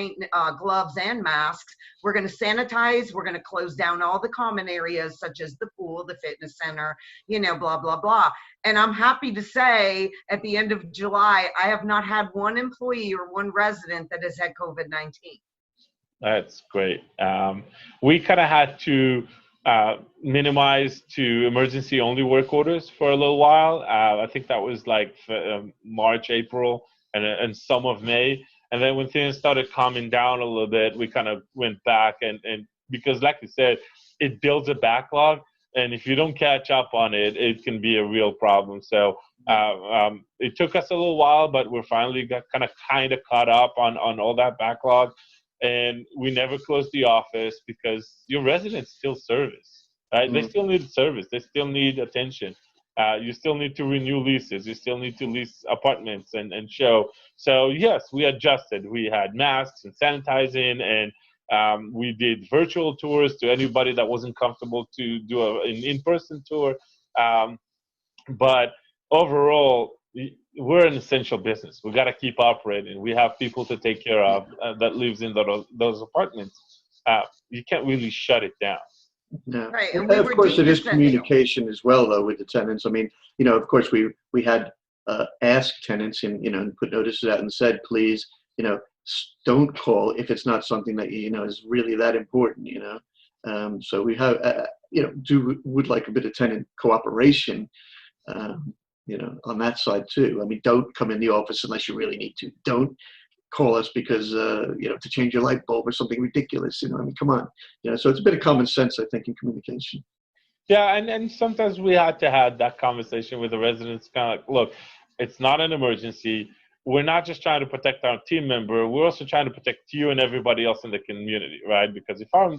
Speaker 4: gloves and masks. We're going to sanitize. We're going to close down all the common areas, such as the pool, the fitness center, blah, blah, blah. And I'm happy to say at the end of July, I have not had one employee or one resident that has had COVID-19.
Speaker 2: That's great. We kind of had to minimize to emergency only work orders for a little while. I think that was like March, April, and some of May. And then when things started calming down a little bit, we kind of went back and because like you said, it builds a backlog. And if you don't catch up on it, it can be a real problem. So it took us a little while, but we're finally kind of caught up on all that backlog. And we never closed the office because your residents still service, right? Mm-hmm. They still need service. They still need attention. You still need to renew leases. You still need to lease apartments and show. So yes, we adjusted. We had masks and sanitizing, and we did virtual tours to anybody that wasn't comfortable to do an in-person tour. But overall, we're an essential business. We got to keep operating. We have people to take care of that lives in those apartments. You can't really shut it down.
Speaker 3: No.
Speaker 4: Right.
Speaker 3: And of course, it is communication as well, though, with the tenants. I mean, of course, we had asked tenants and put notices out and said, please, don't call if it's not something that is really that important. So we have would like a bit of tenant cooperation. On that side too. I mean, don't come in the office unless you really need to. Don't call us because to change your light bulb or something ridiculous. I mean, come on. So it's a bit of common sense, I think, in communication.
Speaker 2: Yeah, and sometimes we had to have that conversation with the residents. Kind of like, look, it's not an emergency. We're not just trying to protect our team member. We're also trying to protect you and everybody else in the community, right? Because if our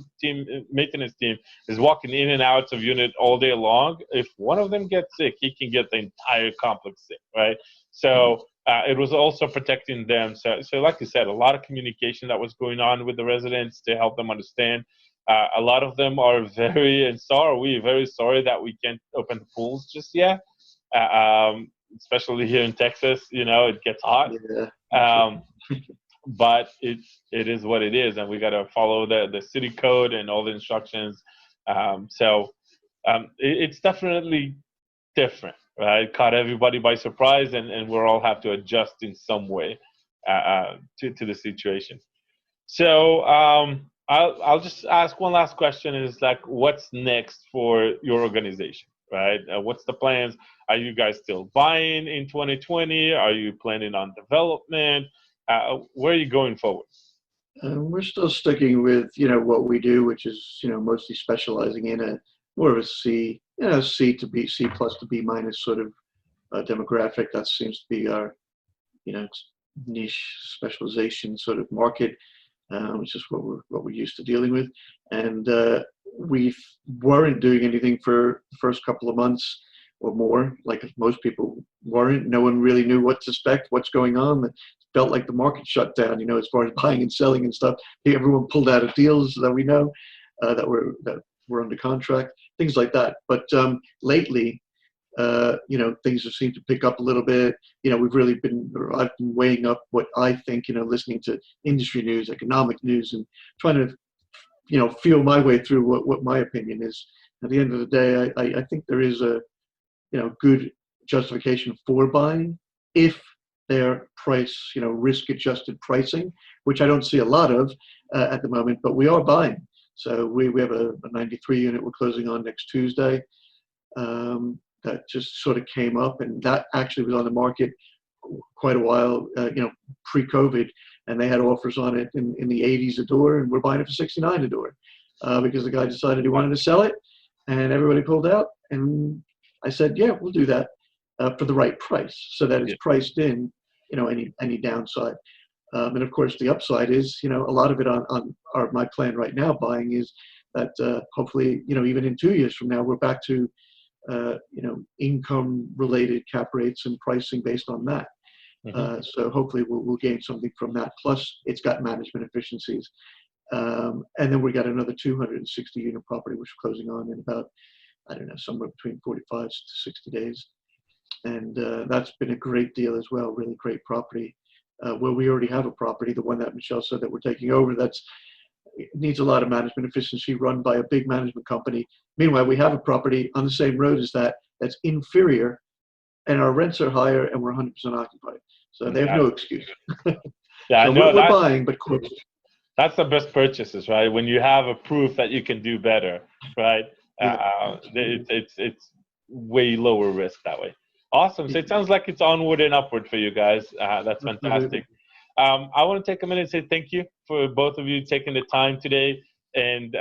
Speaker 2: maintenance team is walking in and out of unit all day long, if one of them gets sick, he can get the entire complex sick, right? So it was also protecting them. So like you said, a lot of communication that was going on with the residents to help them understand. A lot of them are very sorry that we can't open the pools just yet. Especially here in Texas, it gets hot. Yeah. But it is what it is, and we got to follow the city code and all the instructions. It's definitely different, right? Caught everybody by surprise, and we'll all have to adjust in some way to the situation. So I'll just ask one last question. Is like, what's next for your organization, right? What's the plans? Are you guys still buying in 2020? Are you planning on development? Where are you going forward?
Speaker 3: We're still sticking with, what we do, which is, mostly specializing in a more of a C, C to B, C plus to B minus sort of demographic. That seems to be our, niche specialization sort of market, which is what we're used to dealing with. And we weren't doing anything for the first couple of months or more, like most people weren't. No one really knew what to expect, what's going on. It felt like the market shut down, as far as buying and selling and stuff. Everyone pulled out of deals that we know that were under contract, things like that. But lately, things have seemed to pick up a little bit. I've been weighing up what I think, listening to industry news, economic news, and trying to, feel my way through what my opinion is. At the end of the day, I think there is a, good justification for buying if their price, risk adjusted pricing, which I don't see a lot of at the moment, but we are buying. So we have a 93 unit we're closing on next Tuesday. That just sort of came up, and that actually was on the market quite a while, pre-COVID, and they had offers on it in the 80s a door, and we're buying it for 69 a door because the guy decided he wanted to sell it, and everybody pulled out, and I said, yeah, we'll do that for the right price, so that it's priced in, any downside. And of course, the upside is, a lot of it on my plan right now buying is that hopefully, even in 2 years from now, we're back to income-related cap rates and pricing based on that. So hopefully we'll gain something from that. Plus, it's got management efficiencies. And then we got another 260-unit property, which we're closing on in about, somewhere between 45 to 60 days. And that's been a great deal as well, really great property. Where we already have a property, the one that Michelle said that we're taking over, it needs a lot of management efficiency, run by a big management company. Meanwhile, we have a property on the same road as that's inferior, and our rents are higher, and we're 100% occupied. So they have no excuse.
Speaker 2: Yeah,
Speaker 3: so
Speaker 2: I know
Speaker 3: we're buying, but close.
Speaker 2: That's the best purchases, right? When you have a proof that you can do better, right? It's way lower risk that way. Awesome. So it sounds like it's onward and upward for you guys. That's fantastic. I want to take a minute and say thank you for both of you taking the time today and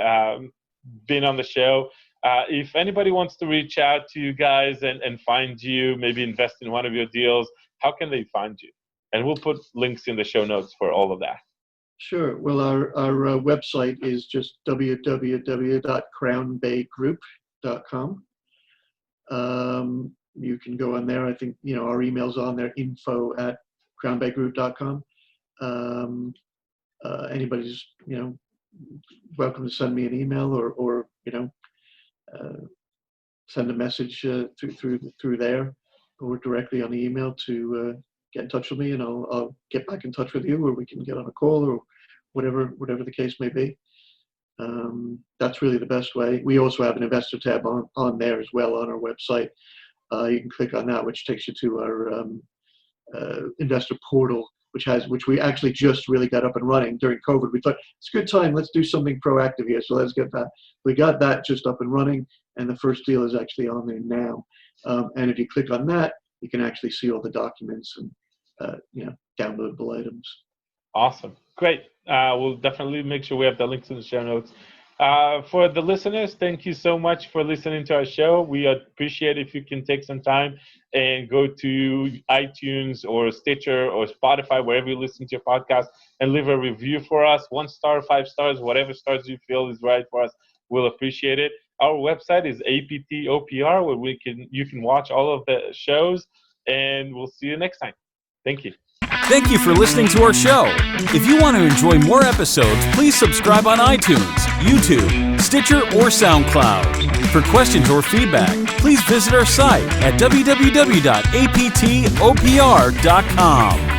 Speaker 2: being on the show. If anybody wants to reach out to you guys and find you, maybe invest in one of your deals, how can they find you? And we'll put links in the show notes for all of that.
Speaker 3: Sure. Well, our website is just www.crownbaygroup.com. You can go on there. I think, our email's on there, info@crownbaygroup.com. Anybody's, welcome to send me an email or send a message through there or directly on the email to get in touch with me, and I'll get back in touch with you, or we can get on a call or whatever the case may be. That's really the best way. We also have an investor tab on there as well on our website. You can click on that, which takes you to our investor portal, which we actually just really got up and running during COVID. We thought it's a good time. Let's do something proactive here. So let's get that. We got that just up and running, and the first deal is actually on there now. And if you click on that, you can actually see all the documents and downloadable items.
Speaker 2: Awesome. Great. We'll definitely make sure we have the links in the show notes. For the listeners, thank you so much for listening to our show. We appreciate if you can take some time and go to iTunes or Stitcher or Spotify, wherever you listen to your podcast, and leave a review for us. 1 star, 5 stars, whatever stars you feel is right for us. We'll appreciate it. Our website is APTOPR, where you can watch all of the shows, and we'll see you next time. Thank you.
Speaker 1: Thank you for listening to our show. If you want to enjoy more episodes, please subscribe on iTunes, YouTube, Stitcher, or SoundCloud. For questions or feedback, please visit our site at www.aptopr.com.